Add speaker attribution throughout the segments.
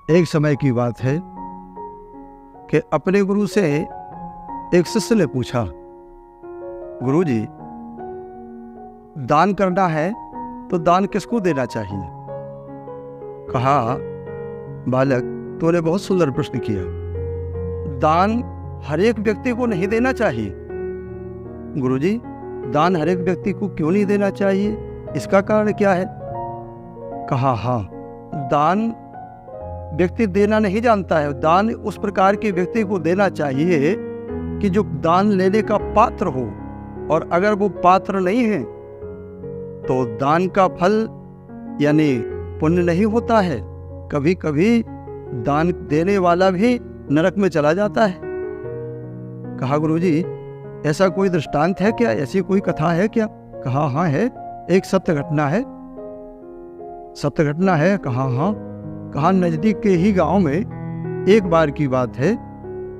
Speaker 1: एक समय की बात है कि अपने गुरु से एक शिष्य ने पूछा, गुरु जी, दान करना है तो दान किसको देना चाहिए? कहा, बालक, तूने बहुत सुंदर प्रश्न किया। दान हर एक व्यक्ति को नहीं देना चाहिए। गुरु जी, दान हर एक व्यक्ति को क्यों नहीं देना चाहिए? इसका कारण क्या है? कहा, हाँ, दान व्यक्ति देना नहीं जानता है। दान उस प्रकार के व्यक्ति को देना चाहिए कि जो दान लेने का पात्र हो, और अगर वो पात्र नहीं है तो दान का फल यानी पुण्य नहीं होता है। कभी कभी दान देने वाला भी नरक में चला जाता है। कहा, गुरु जी, ऐसा कोई दृष्टांत है क्या? ऐसी कोई कथा है क्या? कहा, हाँ है, एक सत्य घटना है। सत्य घटना है? कहा, हाँ। कहा, नजदीक के ही गांव में एक बार की बात है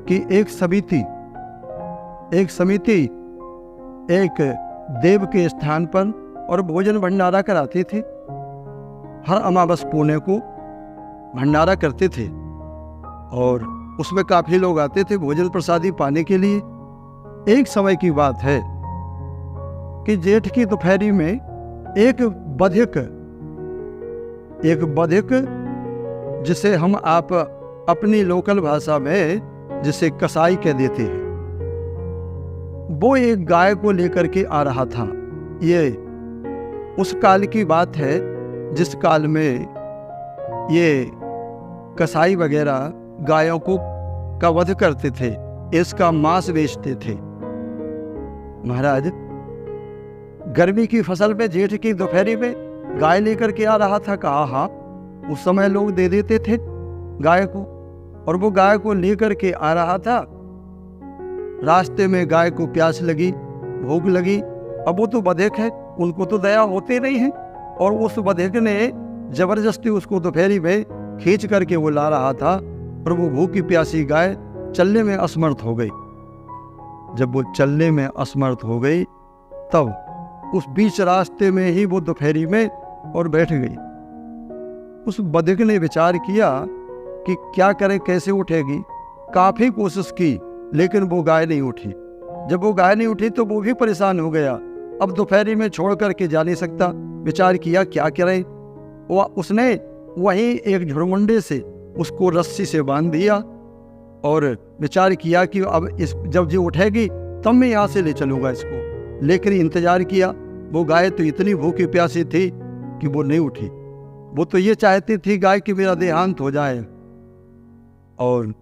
Speaker 1: कि एक समिति एक देव के स्थान पर और भोजन भंडारा कराते थे। हर अमावस पुण्य को भंडारा करते थे और उसमें काफी लोग आते थे भोजन प्रसादी पाने के लिए। एक समय की बात है कि जेठ की दोपहरी में एक बधिक जिसे हम आप अपनी लोकल भाषा में जिसे कसाई कह देते हैं, वो एक गाय को लेकर के आ रहा था। ये उस काल की बात है जिस काल में ये कसाई वगैरह गायों का वध करते थे, इसका मांस बेचते थे। महाराज, गर्मी की फसल में जेठ की दोपहरी में गाय लेकर के आ रहा था। कहा, हाँ, उस समय लोग दे देते थे गाय को, और वो गाय को लेकर के आ रहा था। रास्ते में गाय को प्यास लगी, भूख लगी। अब वो तो बधिक है, उनको तो दया होती नहीं है, और उस बधिक ने जबरदस्ती उसको दोपहरी में खींच करके वो ला रहा था, और वो भूखी प्यासी गाय चलने में असमर्थ हो गई। जब वो चलने में असमर्थ हो गई तब उस बीच रास्ते में ही वो दोपहरी में और बैठ गई। उस बधिक ने विचार किया कि क्या करे, कैसे उठेगी। काफी कोशिश की लेकिन वो गाय नहीं उठी। जब वो गाय नहीं उठी तो वो भी परेशान हो गया। अब दोपहरी में छोड़ करके जा नहीं सकता। विचार किया क्या करे। उसने वहीं एक झुरमुंडे से उसको रस्सी से बांध दिया और विचार किया कि अब जब ये उठेगी तब मैं यहाँ से ले चलूँगा इसको। लेकिन इंतजार किया, वो गाय तो इतनी भूखी प्यासी थी कि वो नहीं उठी। वो तो ये चाहती थी गाय कि मेरा देहांत हो जाए। और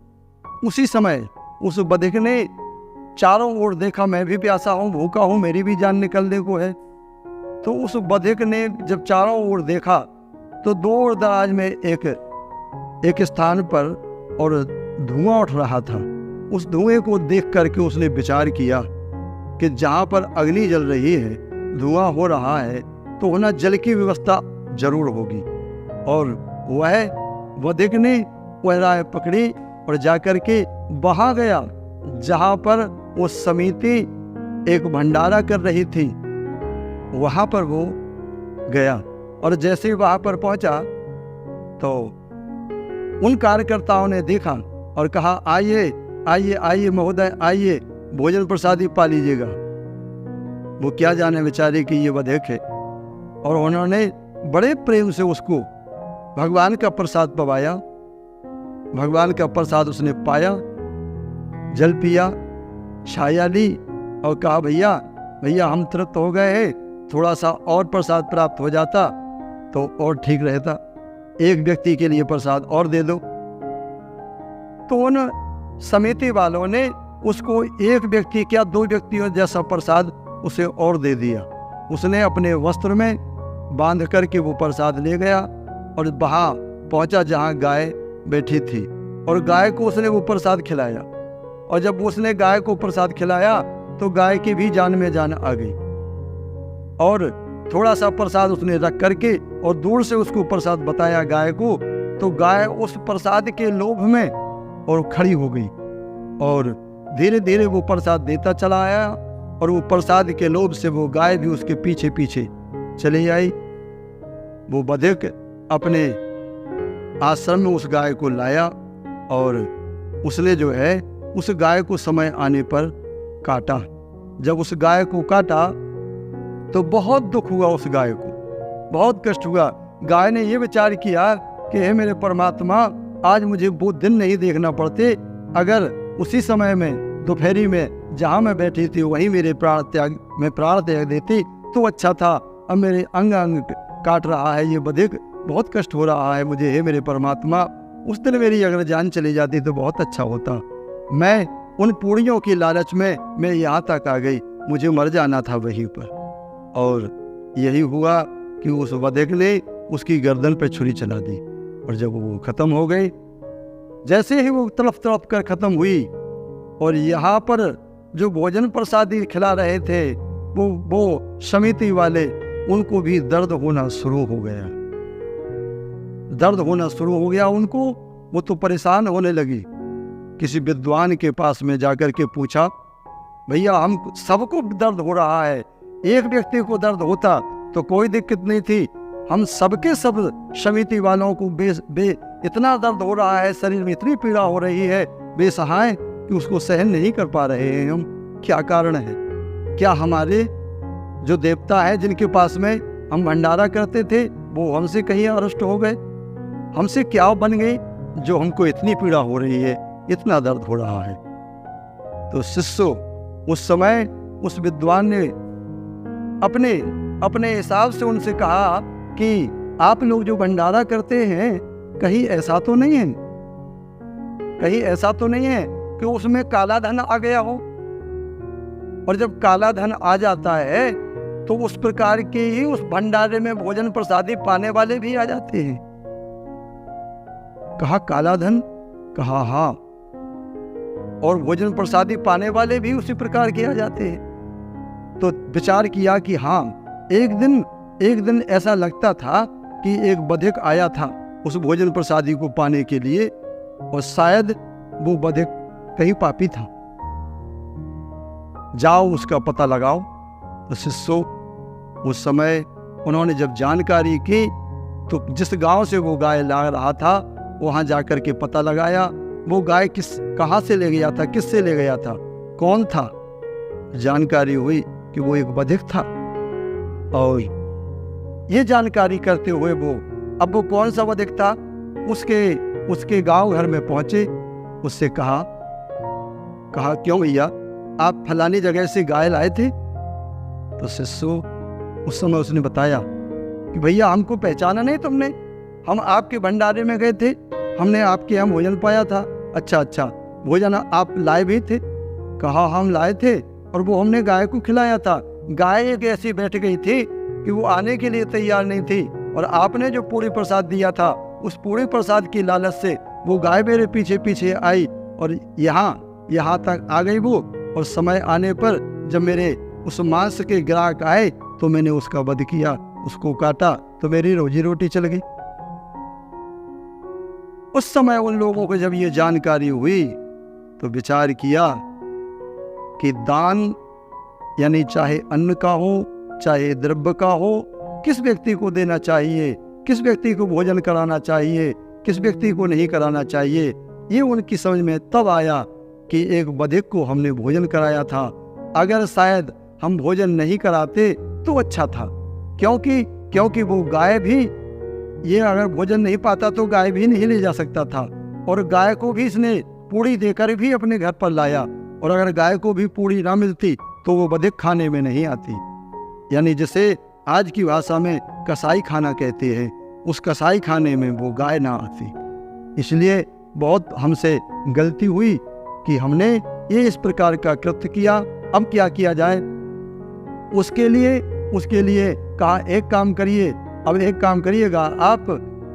Speaker 1: उसी समय उस बधिक ने चारों ओर देखा, मैं भी प्यासा हूँ, भूखा हूँ, मेरी भी जान निकलने को है। तो उस बधिक ने जब चारों ओर देखा तो दूर दराज में एक स्थान पर और धुआं उठ रहा था। उस धुएं को देख करके उसने विचार किया कि जहाँ पर अग्नि जल रही है, धुआं हो रहा है, तो वहाँ जल की व्यवस्था जरूर होगी। और वह बधिक ने वह राह पकड़ी और जाकर के वहाँ गया जहाँ पर वो समिति एक भंडारा कर रही थी। वहाँ पर वो गया और जैसे ही वहाँ पर पहुँचा तो उन कार्यकर्ताओं ने देखा और कहा, आइए आइए आइए महोदय, आइए, भोजन प्रसादी पा लीजिएगा। वो क्या जाने बेचारे कि ये बधिक है, और उन्होंने बड़े प्रेम से उसको भगवान का प्रसाद पवाया। भगवान का प्रसाद उसने पाया, जल पिया, छाया ली और कहा, भैया भैया हम तृप्त हो गए हैं, थोड़ा सा और प्रसाद प्राप्त हो जाता तो और ठीक रहता, एक व्यक्ति के लिए प्रसाद और दे दो। तो उन समिति वालों ने उसको एक व्यक्ति क्या 2 व्यक्तियों जैसा प्रसाद उसे और दे दिया। उसने अपने वस्त्र में बांध करके वो प्रसाद ले गया और वहाँ पहुँचा जहाँ गाय बैठी थी, और गाय को उसने वो प्रसाद खिलाया। और जब उसने गाय को प्रसाद खिलाया तो गाय की भी जान में जान आ गई, और थोड़ा सा प्रसाद उसने रख करके और दूर से उसको प्रसाद बताया गाय को, तो गाय उस प्रसाद के लोभ में और खड़ी हो गई और धीरे धीरे वो प्रसाद देता चला आया, और वो प्रसाद के लोभ से वो गाय भी उसके पीछे पीछे चली आई। वो बधिक अपने आश्रम में उस गाय को लाया और उसने जो है उस गाय को समय आने पर काटा। जब उस गाय को काटा तो बहुत दुख हुआ, उस गाय को बहुत कष्ट हुआ। गाय ने ये विचार किया कि हे मेरे परमात्मा, आज मुझे वो दिन नहीं देखना पड़ते, अगर उसी समय में दोपहरी में जहाँ मैं बैठी थी वहीं मेरे प्राण त्याग देती तो अच्छा था। अब मेरे अंग अंग काट रहा है ये बधिक, बहुत कष्ट हो रहा है मुझे, हे मेरे परमात्मा, उस दिन मेरी अगर जान चली जाती तो बहुत अच्छा होता। मैं उन पूड़ियों की लालच में मैं यहाँ तक आ गई, मुझे मर जाना था वहीं पर। और यही हुआ कि उस बधिक ने उसकी गर्दन पे छुरी चला दी और जब वो खत्म हो गई, जैसे ही वो तड़प तड़प कर खत्म हुई और यहाँ पर जो भोजन प्रसादी खिला रहे थे वो समिति वाले, उनको भी दर्द होना शुरू हो गया, दर्द होना शुरू हो गया उनको। वो तो परेशान होने लगी। किसी विद्वान के पास में जाकर के पूछा, भैया हम सबको दर्द हो रहा है, एक व्यक्ति को दर्द होता तो कोई दिक्कत नहीं थी, हम सबके सब समिति वालों को इतना दर्द हो रहा है, शरीर में इतनी पीड़ा हो रही है बेसहाय कि उसको सहन नहीं कर पा रहे हैं हम, क्या कारण है? क्या हमारे जो देवता है जिनके पास में हम भंडारा करते थे वो हमसे कहीं अरुष्ट हो गए? हमसे क्या बन गई जो हमको इतनी पीड़ा हो रही है, इतना दर्द हो रहा है? तो शिष्यों, उस समय उस विद्वान ने अपने हिसाब से उनसे कहा कि आप लोग जो भंडारा करते हैं कहीं ऐसा तो नहीं है, कहीं ऐसा तो नहीं है कि उसमें काला धन आ गया हो? और जब काला धन आ जाता है तो उस प्रकार के ही उस भंडारे में भोजन प्रसादी पाने वाले भी आ जाते हैं। कहा काला धन? कहा हाँ, और भोजन प्रसादी पाने वाले भी उसी प्रकार के आ जाते हैं। तो विचार किया कि हाँ, एक दिन ऐसा लगता था कि एक बधिक आया था उस भोजन प्रसादी को पाने के लिए, और शायद वो बधिक कहीं पापी था, जाओ उसका पता लगाओ। तो शिष्यों, उस समय उन्होंने जब जानकारी की तो जिस गांव से वो गाय ला रहा था वहां जाकर के पता लगाया, वो गाय कहाँ से ले गया था, किससे ले गया था, कौन था? जानकारी हुई कि वो एक बधिक था। और ये जानकारी करते हुए अब वो कौन सा बधिक था, उसके गांव घर में पहुंचे, उससे कहा क्यों भैया आप फलानी जगह से गाय लाए थे? तो शिष्यों, उस समय उसने बताया कि भैया हमको पहचाना नहीं तुमने, हम आपके भंडारे में गए थे, हमने आपके यहाँ भोजन पाया था। अच्छा, भोजन आप लाए भी थे? कहा हम लाए थे, और वो हमने गाय को खिलाया था। गाय एक ऐसी बैठ गई थी कि वो आने के लिए तैयार नहीं थी, और आपने जो पूरी प्रसाद दिया था उस पूरी प्रसाद की लालच से वो गाय मेरे पीछे पीछे आई और यहाँ तक आ गई वो। और समय आने पर जब मेरे उस मांस के ग्राहक आए तो मैंने उसका वध किया, उसको काटा, तो मेरी रोजी रोटी चल गई। उस समय उन लोगों को जब ये जानकारी हुई तो विचार किया कि दान यानी चाहे अन्न का हो चाहे द्रव्य का हो, किस व्यक्ति को देना चाहिए, किस व्यक्ति को भोजन कराना चाहिए, किस व्यक्ति को नहीं कराना चाहिए, ये उनकी समझ में तब आया कि एक बधिक को हमने भोजन कराया था, अगर शायद हम भोजन नहीं कराते तो अच्छा था, क्योंकि वो गाय भी, ये अगर भोजन नहीं पाता तो गाय भी नहीं ले जा सकता था, और गाय को भी इसने पूड़ी देकर भी अपने घर पर लाया, और अगर गाय को भी पूड़ी ना मिलती तो वो बधिक खाने में नहीं आती, यानी जिसे आज की भाषा में कसाई खाना कहते हैं, उस कसाई खाने में वो गाय ना आती। इसलिए बहुत हमसे गलती हुई कि हमने ये इस प्रकार का कृत्य किया। अब क्या किया जाए? उसके लिए कहा एक काम करिए, अब एक काम करिएगा आप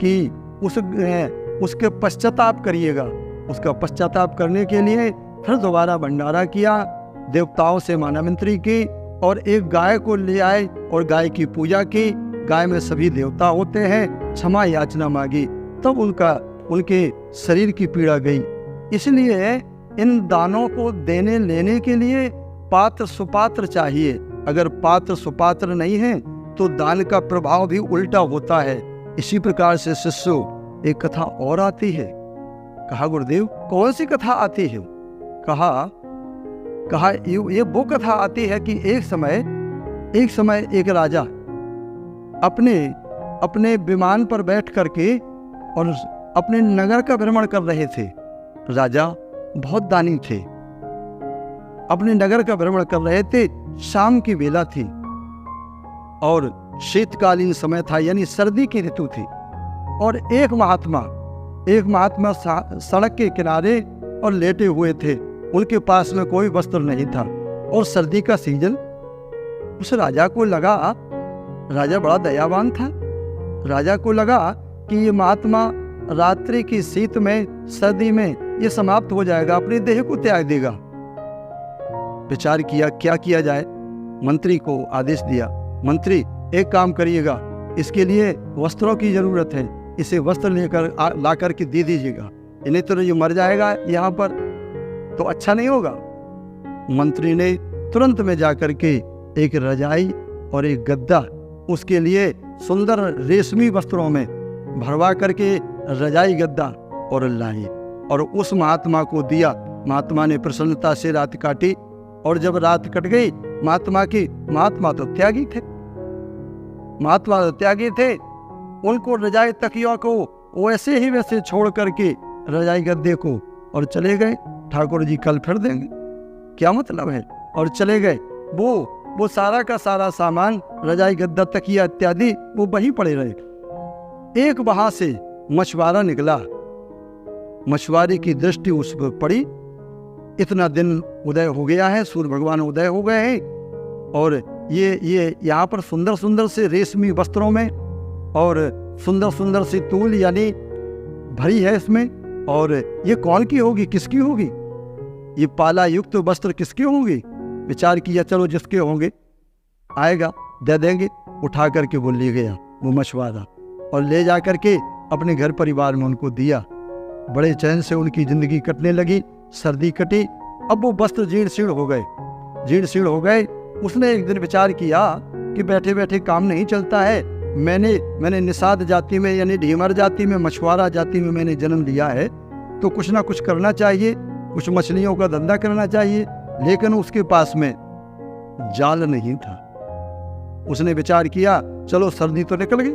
Speaker 1: कि उसके पश्चाताप करिएगा। उसका पश्चाताप करने के लिए फिर दोबारा भंडारा किया, देवताओं से मानवंतरी की, और एक गाय को ले आए और गाय की पूजा की। गाय में सभी देवता होते हैं, क्षमा याचना मांगी, तब उनके शरीर की पीड़ा गई। इसलिए इन दानों को देने लेने के लिए पात्र सुपात्र चाहिए। अगर पात्र सुपात्र नहीं है तो दान का प्रभाव भी उल्टा होता है। इसी प्रकार से शिष्यों, एक कथा और आती है। कहा गुरुदेव कौन सी कथा आती है? कहा ये वो कथा आती है कि एक समय एक राजा अपने विमान पर बैठ करके और अपने नगर का भ्रमण कर रहे थे। राजा बहुत दानी थे, अपने नगर का भ्रमण कर रहे थे। शाम की बेला थी और शीतकालीन समय था, यानी सर्दी की ऋतु थी। और एक महात्मा सड़क के किनारे और लेटे हुए थे। उनके पास में कोई वस्त्र नहीं था और सर्दी का सीजन। उस राजा को लगा, राजा बड़ा दयावान था, राजा को लगा कि ये महात्मा रात्रि की शीत में, सर्दी में ये समाप्त हो जाएगा, अपनी देह को त्याग देगा। विचार किया क्या किया जाए। मंत्री को आदेश दिया, मंत्री एक काम करिएगा, इसके लिए वस्त्रों की जरूरत है, इसे वस्त्र लेकर ला कर के दे दीजिएगा, इन्हें तो ये मर जाएगा यहाँ पर, तो अच्छा नहीं होगा। मंत्री ने तुरंत में जाकर के एक रजाई और एक गद्दा उसके लिए सुंदर रेशमी वस्त्रों में भरवा करके रजाई गद्दा और लाई और उस महात्मा को दिया। महात्मा ने प्रसन्नता से रात काटी और जब रात कट गई, महात्मा तो त्यागी थे, उनको रजाई तकिया को वैसे ही वैसे छोड़ करके रजाई गद्दे को और चले गए। ठाकुर जी कल फिर देंगे, क्या मतलब है, और चले गए। वो सारा का सारा सामान, रजाई गद्दा तकिया इत्यादि वो वहीं पड़े रहे। एक वहां से मछुआरा निकला, मछुआरे की दृष्टि उस पर पड़ी। इतना दिन उदय हो गया है, सूर्य भगवान उदय हो गए हैं और ये यहाँ पर सुंदर सुंदर से रेशमी वस्त्रों में और सुंदर सुंदर सी तूल यानी भरी है इसमें, और ये कौन की होगी, किसकी होगी, ये पाला युक्त वस्त्र किसके होंगे। विचार किया चलो जिसके होंगे आएगा दे देंगे। उठा करके वो ले गया वो मछुआरा और ले जा करके अपने घर परिवार में उनको दिया। बड़े चैन से उनकी जिंदगी कटने लगी। सर्दी कटी, अब वो वस्त्र जीर्ण शीर्ण हो गए। उसने एक दिन विचार किया कि बैठे बैठे काम नहीं चलता है, मैंने निषाद जाति में यानी ढीमर जाति में, मछुआरा जाति में मैंने जन्म लिया है, तो कुछ ना कुछ करना चाहिए, कुछ मछलियों का धंधा करना चाहिए। लेकिन उसके पास में जाल नहीं था। उसने विचार किया चलो सर्दी तो निकल गई,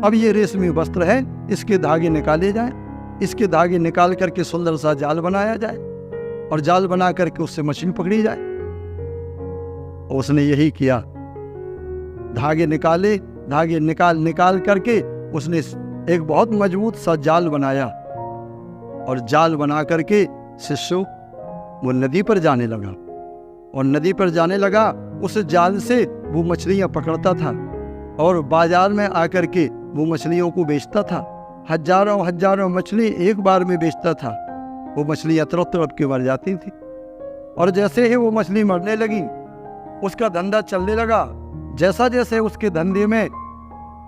Speaker 1: अब ये रेशमी वस्त्र है, इसके धागे निकाले जाए, इसके धागे निकाल करके सुंदर सा जाल बनाया जाए और जाल बना करके उससे मछली पकड़ी जाए। उसने यही किया, धागे निकाल करके उसने एक बहुत मजबूत सा जाल बनाया और जाल बना करके शिष्य वो नदी पर जाने लगा और नदी पर जाने लगा। उस जाल से वो मछलियां पकड़ता था और बाजार में आकर के वो मछलियों को बेचता था। हजारों मछली एक बार में बेचता था। वो मछलियां तड़प के मर जाती थी और जैसे ही वो मछली मरने लगी उसका धंधा चलने लगा। जैसा जैसे उसके धंधे में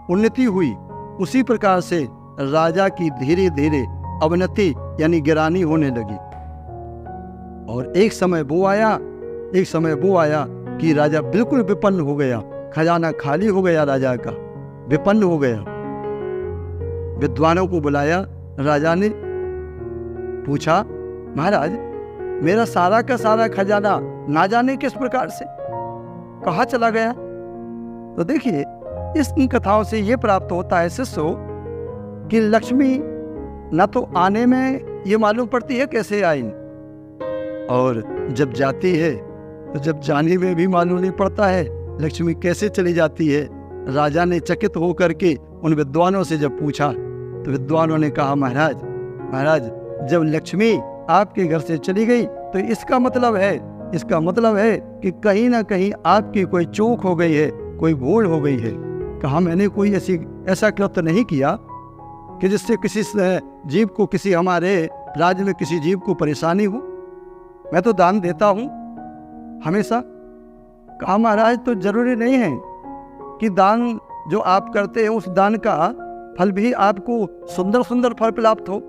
Speaker 1: उन्नति हुई उसी प्रकार से राजा की धीरे धीरे अवनति यानी गिरानी होने लगी। और एक समय वो आया कि राजा बिल्कुल विपन्न हो गया, खजाना खाली हो गया, राजा का विपन्न हो गया। विद्वानों को बुलाया, राजा ने पूछा महाराज मेरा सारा का सारा खजाना ना जाने किस प्रकार से कहाँ चला गया। तो देखिए इस कथाओं से ये प्राप्त होता है शिष्यों कि लक्ष्मी न तो आने में ये मालूम पड़ती है कैसे आई, और जब जाती है तो जब जाने में भी मालूम नहीं पड़ता है लक्ष्मी कैसे चली जाती है। राजा ने चकित होकर के उन विद्वानों से जब पूछा तो विद्वानों ने कहा महाराज जब लक्ष्मी आपके घर से चली गई तो इसका मतलब है कि कहीं ना कहीं आपकी कोई चूक हो गई है, कोई भूल हो गई है। कहा मैंने कोई ऐसा कृत्य नहीं किया कि जिससे किसी जीव को, किसी हमारे राज्य में किसी जीव को परेशानी हो। मैं तो दान देता हूँ हमेशा। कहा महाराज तो जरूरी नहीं है कि दान जो आप करते हैं उस दान का फल भी आपको सुंदर सुंदर फल प्राप्त हो।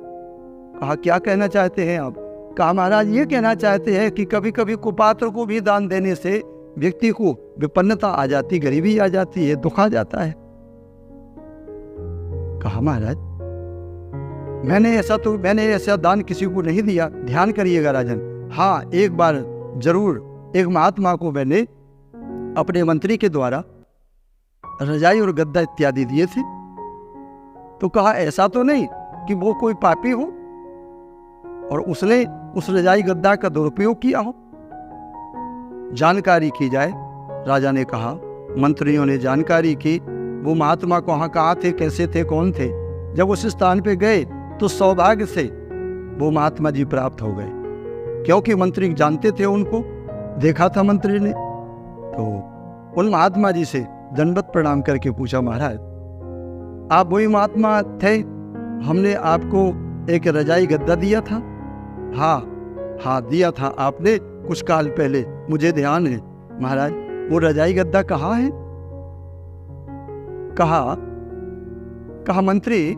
Speaker 1: कहा क्या कहना चाहते हैं आप। कहा महाराज ये कहना चाहते हैं कि कभी कभी कुपात्र को भी दान देने से व्यक्ति को विपन्नता आ जाती, गरीबी आ जाती है, दुख आ जाता है। कहा महाराज मैंने ऐसा दान किसी को नहीं दिया। ध्यान करिएगा राजन। हाँ, एक बार जरूर एक महात्मा को मैंने अपने मंत्री के द्वारा रजाई और गद्दा इत्यादि दिए थे। तो कहा ऐसा तो नहीं कि वो कोई पापी हो और उसने उस रजाई गद्दा का दुरुपयोग किया हो। जानकारी की जाए। राजा ने कहा, मंत्रियों ने जानकारी की, वो महात्मा कहाँ थे, कैसे थे, कौन थे। जब उस स्थान पे गए तो सौभाग्य से वो महात्मा जी प्राप्त हो गए, क्योंकि मंत्री जानते थे उनको, देखा था मंत्री ने। तो उन महात्मा जी से दंडवत प्रणाम करके पूछा, महाराज आप वही महात्मा थे, हमने आपको एक रजाई गद्दा दिया था? हाँ दिया था आपने कुछ काल पहले, मुझे ध्यान है। महाराज वो रजाई गद्दा कहाँ है? कहा मंत्री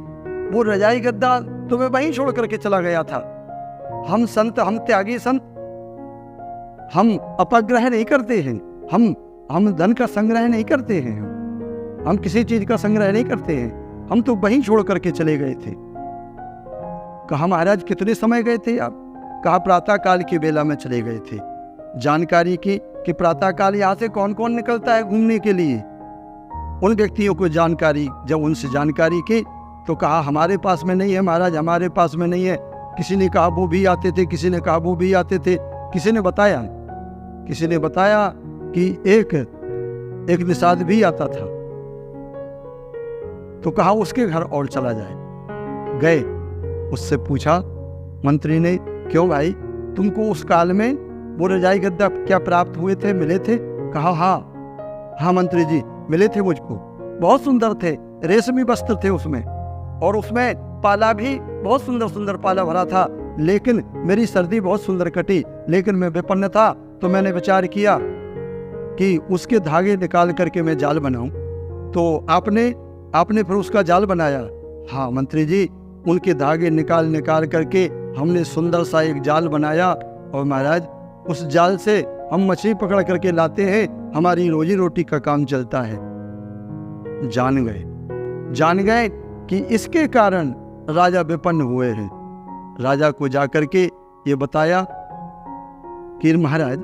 Speaker 1: वो रजाई गद्दा तो मैं वहीं छोड़ करके चला गया था। हम संत, हम त्यागी संत, हम अपग्रह नहीं करते हैं, हम धन का संग्रह नहीं करते हैं, हम किसी चीज का संग्रह नहीं करते हैं, हम तो वहीं छोड़ करके चले गए थे। कहा महाराज कितने समय गए थे आप? कहा प्रातः काल की बेला में चले गए थे। जानकारी की कि प्रातः काल यहाँ से कौन कौन निकलता है घूमने के लिए। उन व्यक्तियों को जानकारी, जब उनसे जानकारी की तो कहा हमारे पास में नहीं है महाराज, हमारे पास में नहीं है। किसी ने कहा वो भी आते थे, किसी ने कहा वो भी आते थे। किसी ने बताया कि एक निषाद भी आता था। तो कहा उसके घर और चला जाए। गए, उससे पूछा मंत्री ने, क्यों भाई तुमको उस काल में वो रजाई गद्दा क्या प्राप्त हुए थे, मिले थे? कहा हाँ मंत्री जी मिले थे मुझको, बहुत सुंदर थे, रेशमी वस्त्र थे उसमें, और उसमें पाला भी बहुत सुंदर सुंदर पाला भरा था। लेकिन मेरी सर्दी बहुत सुंदर कटी, लेकिन मैं विपन्न था, तो मैंने विचार किया कि उसके धागे निकाल करके मैं जाल बनाऊं। तो आपने फिर उसका जाल बनाया? हाँ मंत्री जी, उनके धागे निकाल करके हमने सुंदर सा एक जाल बनाया, और महाराज उस जाल से हम मछली पकड़ करके लाते हैं, हमारी रोजी रोटी का काम चलता है। जान गए कि इसके कारण राजा विपन्न हुए हैं। राजा को जाकर के ये बताया कि महाराज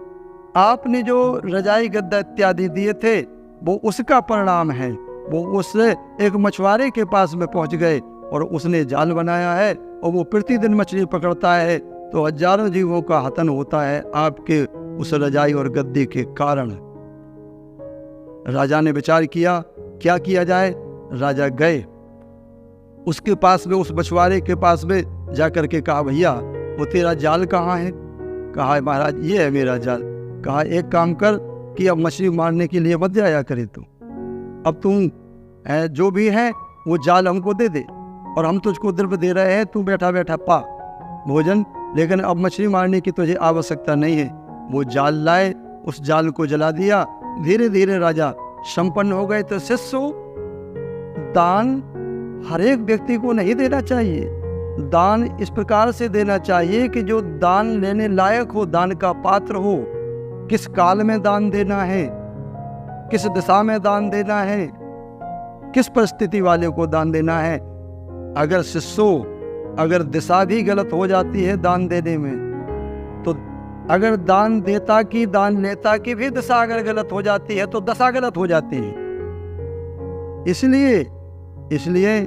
Speaker 1: आपने जो रजाई गद्दा इत्यादि दिए थे वो उसका परिणाम है। वो उससे एक मछुआरे के पास में पहुंच गए और उसने जाल बनाया है, और वो प्रतिदिन मछली पकड़ता है, तो हजारों जीवों का हतन होता है आपके उस रजाई और गद्दे के कारण। राजा ने विचार किया क्या किया जाए। राजा गए उसके पास में, उस मछुआरे के पास में जाकर के कहा, भैया वो तेरा जाल कहाँ है? कहा महाराज ये है मेरा जाल। कहा एक काम कर कि अब मछली मारने के लिए मत जाया करे, तू अब तुम जो भी है वो जाल हमको दे दे, और हम तुझको द्रव्य दे रहे हैं, तू बैठा बैठा पा भोजन, लेकिन अब मछली मारने की तुझे आवश्यकता नहीं है। वो जाल लाए, उस जाल को जला दिया। धीरे धीरे राजा संपन्न हो गए। तो शिष्यों, दान हर एक व्यक्ति को नहीं देना चाहिए। दान इस प्रकार से देना चाहिए कि जो दान लेने लायक हो, दान का पात्र हो। किस काल में दान देना है, किस दिशा में दान देना है, किस परिस्थिति वाले को दान देना है। अगर शिष्यों, अगर दिशा भी गलत हो जाती है दान देने में, तो अगर दान देता की दान लेता की भी दिशा अगर गलत हो जाती है तो दशा गलत हो जाती है। इसलिए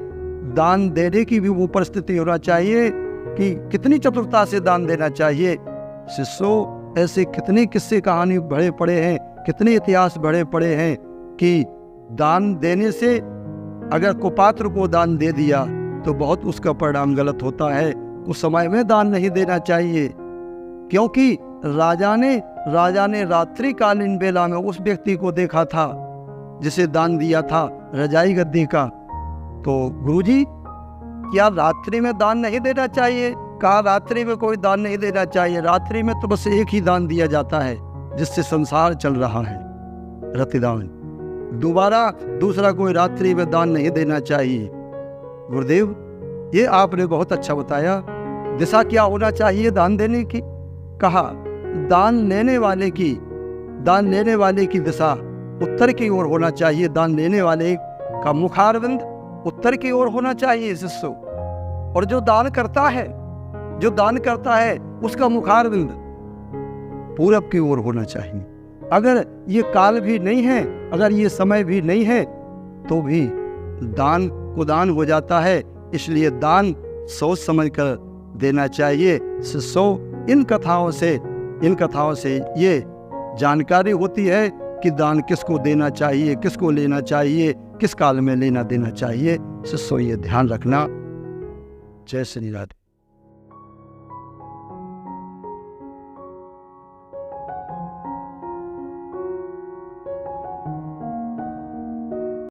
Speaker 1: दान देने की भी वो परिस्थिति होना चाहिए कि कितनी चतुरता से दान देना चाहिए। शिष्यों, ऐसे कितने किस्से कहानी भरे पड़े हैं, कितने इतिहास भरे पड़े हैं कि दान देने से अगर कुपात्र को दान दे दिया तो बहुत उसका परिणाम गलत होता है। उस समय में दान नहीं देना चाहिए, क्योंकि राजा ने रात्रिकालीन बेला में उस व्यक्ति को देखा था जिसे दान दिया था रजाई गद्दी का। तो गुरुजी, क्या रात्रि में दान नहीं देना चाहिए? कहा रात्रि में कोई दान नहीं देना चाहिए। रात्रि में तो बस एक ही दान दिया जाता है जिससे संसार चल रहा है, रतिदान। दोबारा दूसरा कोई रात्रि में दान नहीं देना चाहिए। गुरुदेव, ये आपने बहुत अच्छा बताया। दिशा क्या होना चाहिए दान देने की? कहा दान लेने वाले की दिशा उत्तर की ओर होना चाहिए। दान लेने वाले का मुखारविंद उत्तर की ओर होना चाहिए। शिष्यों, और जो दान करता है उसका मुखारविंद पूरब की ओर होना चाहिए। अगर ये काल भी नहीं है, अगर ये समय भी नहीं है, तो भी दान को दान हो जाता है। इसलिए दान सोच समझ कर देना चाहिए। इन कथाओं से ये जानकारी होती है कि दान किसको देना चाहिए, किसको लेना चाहिए, किस काल में लेना देना चाहिए। ये ध्यान रखना। जय श्री राधे।